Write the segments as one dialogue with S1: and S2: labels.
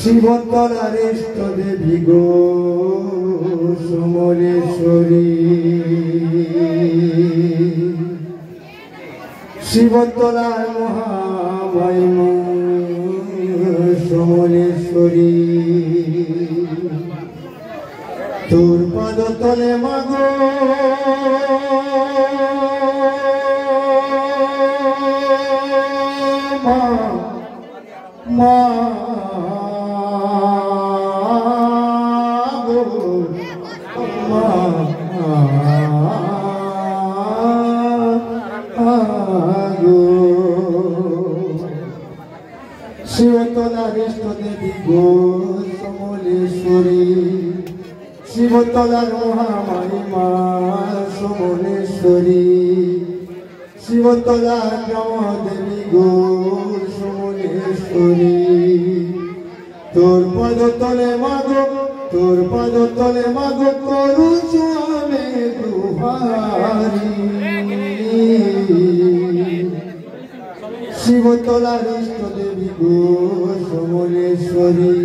S1: শিবতলার ইষ্ট দেবী গো সমলেশ্বরী, শিবতলার মহামায়া সমলেশ্বরী, তোর পাদতলে মাগো মা শিবতলার ইষ্ট দেবী গো সমলেশ্বরী, শিবতলার মহামায়া সমলেশ্বরী, শিবতলার দেবী গো সমলেশ্বরী, তোর পদতলে মাগো, তোর পদতলে মাগো করুছু আমি দুহারি, শিবতলার ইষ্ট দেবী গো সমলেশ্বরী,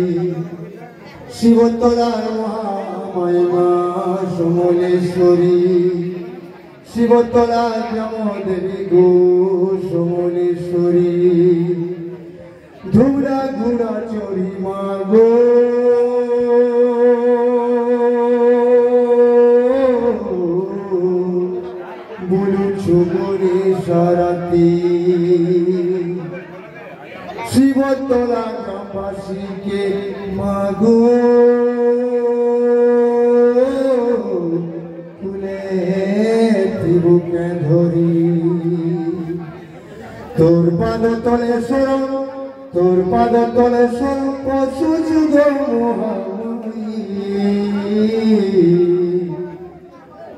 S1: শিবতলার মহামায়া সমলেশ্বরী, শিবতলার দেবী গো সমলেশ্বরী, ধুমরা ঘুরা চড়ি মাগো বলুছু মনে সারাতি, শিবতলা কাপাসীকে মাগো ফুলে বুকে ধরি, তোর পাদতলে শরণ, তোর পাদতলে স্বল্প সুযোগ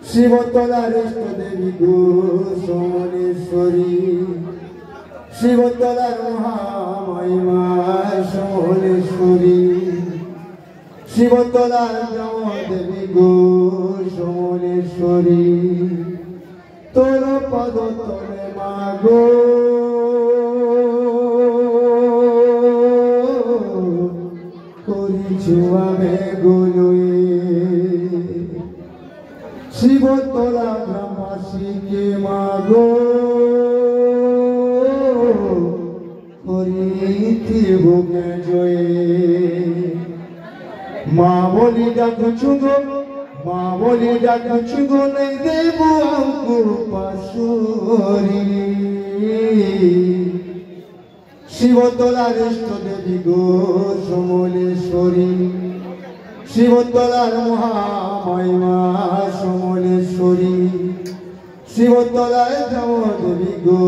S1: শিবতলার ইষ্ট দেবী গো সমলেশ্বরী, শিবতলার মহামায়া সমলেশ্বরী, শিবতলার দেবী গো সমলেশ্বরী, তোর পদতলে মাগো করিছু আমি গুলুই, শিবতলা গ্রামবাসীকে মাগো করিতি বুকে জয়ে, মা বলি ডাকুছু গো, মা বলি ডাকুছু গো নেই দেব অঙ্কুর পাশরি, শিবতলার ইষ্ট দেবী গো সমলেশ্বরী, শিবতলার মহামায়া সমলেশ্বরী, শিবতলায় দেবী গো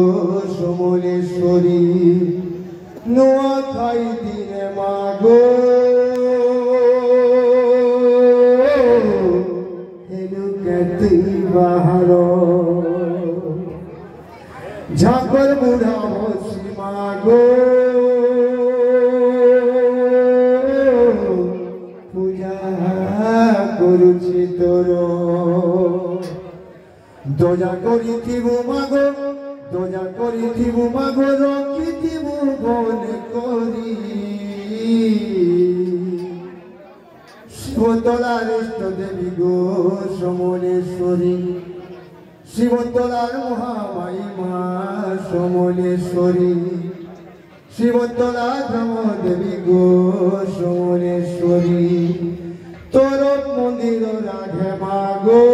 S1: সমলেশ্বরী, নোয়াখাই দিনে মাগো হেলুকেতি বাহার, ঝাঁকর বুড়া বসি মাগো পূজা করুছি তোর, দয়া করিথিবু মাগো, দয়া করিথিবু মাগো রখিথিবু বনে করি, শিবতলার ইষ্ট দেবী গো সমলেশ্বরী, শিবতলার মহামায়া সমলেশ্বরী, শিবতলার দেবী গো সমলেশ্বরী, তোর মন্দির রাধে মাগো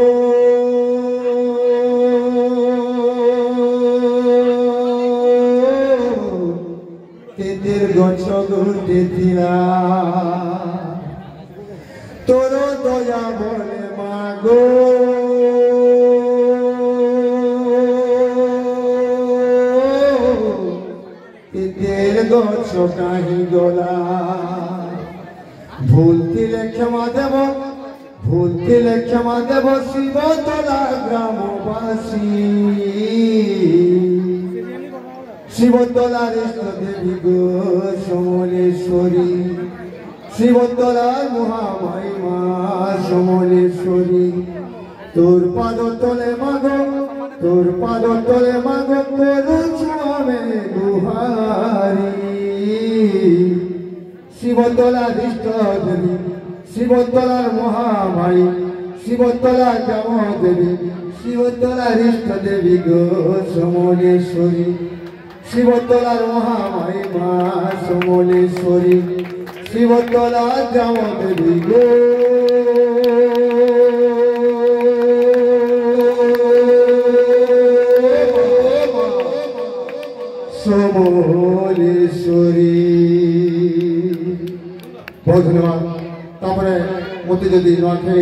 S1: তেদের গছ ঘুটে দিলা, তোর দয়া বলে মাগো তেদের গছ কাহি গলা, ভুলতিলে ক্ষমা দেব, ভুলতিলে ক্ষমা দেব শিবতলা গ্রামবাসী, শিবতলার ইষ্ট দেবী গো সমলেশ্বরী, শিবতলার মহামায়া সমলেশ্বরী, তোর পাদতলে মাগো, তোর পাদতলে মাগো করুছু আমি দুহারি, শিবতলা দৃষ্ট দেবী শিবতলার মহামায়ী শিবতলা জাম দেবী শিবতলার ইষ্ট দেবী গো সমলেশ্বরী শিবতলার মহামায়ী মা সমলেশ্বরী শিবতলা জাম দেবী গো সমলেশ্বরী। बहुत धन्यवाद। तापरे मते जदि नखे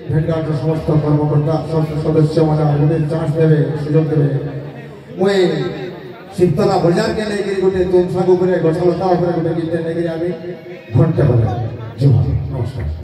S1: भेटघाट समस्त कर्मकर्ता समस्त सदस्य मैंने चान्स देवे सुजोग देवे मुई शिवतला बाजार के लेकर गोटे तुम सागु गछलता गोटे गीत लेकर घंटे नमस्कार।